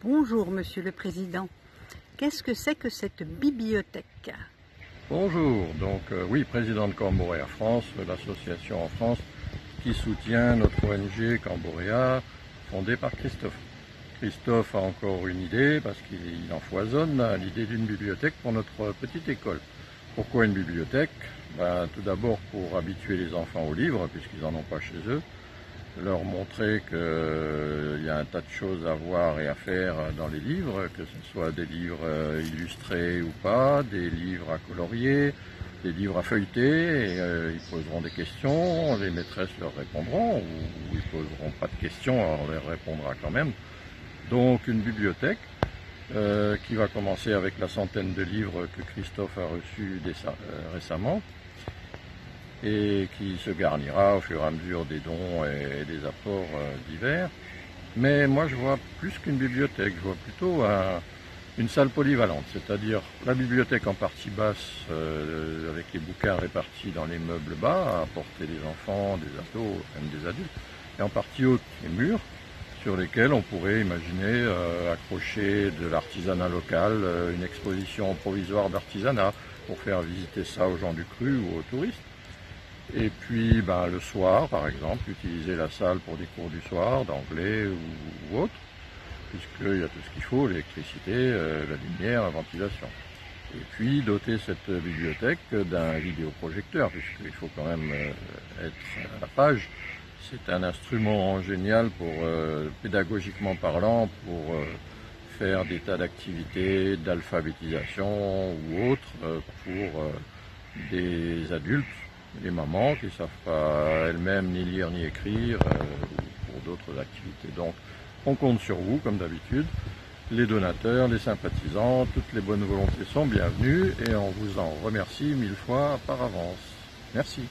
Bonjour Monsieur le Président. Qu'est-ce que c'est que cette bibliothèque? Bonjour, donc oui, président de Camborea France, l'association en France qui soutient notre ONG Camborea, fondée par Christophe. Christophe a encore une idée, parce qu'il en foisonne, l'idée d'une bibliothèque pour notre petite école. Pourquoi une bibliothèque? Tout d'abord pour habituer les enfants aux livres, puisqu'ils n'en ont pas chez eux, leur montrer qu'il y a un tas de choses à voir et à faire dans les livres, que ce soit des livres illustrés ou pas, des livres à colorier, des livres à feuilleter, et ils poseront des questions, les maîtresses leur répondront, ou ils poseront pas de questions, on leur répondra quand même. Donc une bibliothèque qui va commencer avec la centaine de livres que Christophe a reçus récemment, et qui se garnira au fur et à mesure des dons et des apports divers. Mais moi je vois plus qu'une bibliothèque, je vois plutôt une salle polyvalente, c'est-à-dire la bibliothèque en partie basse avec les bouquins répartis dans les meubles bas à portée des enfants, des ados, même des adultes, et en partie haute les murs sur lesquels on pourrait imaginer accrocher de l'artisanat local, une exposition provisoire d'artisanat pour faire visiter ça aux gens du cru ou aux touristes. Et puis le soir, par exemple, utiliser la salle pour des cours du soir, d'anglais ou autre, puisqu'il y a tout ce qu'il faut, l'électricité, la lumière, la ventilation. Et puis doter cette bibliothèque d'un vidéoprojecteur, puisqu'il faut quand même être à la page. C'est un instrument génial pour, pédagogiquement parlant, pour faire des tas d'activités d'alphabétisation ou autres pour des adultes, les mamans qui ne savent pas elles-mêmes ni lire ni écrire, ou pour d'autres activités. Donc on compte sur vous comme d'habitude, les donateurs, les sympathisants, toutes les bonnes volontés sont bienvenues et on vous en remercie 1000 fois par avance. Merci.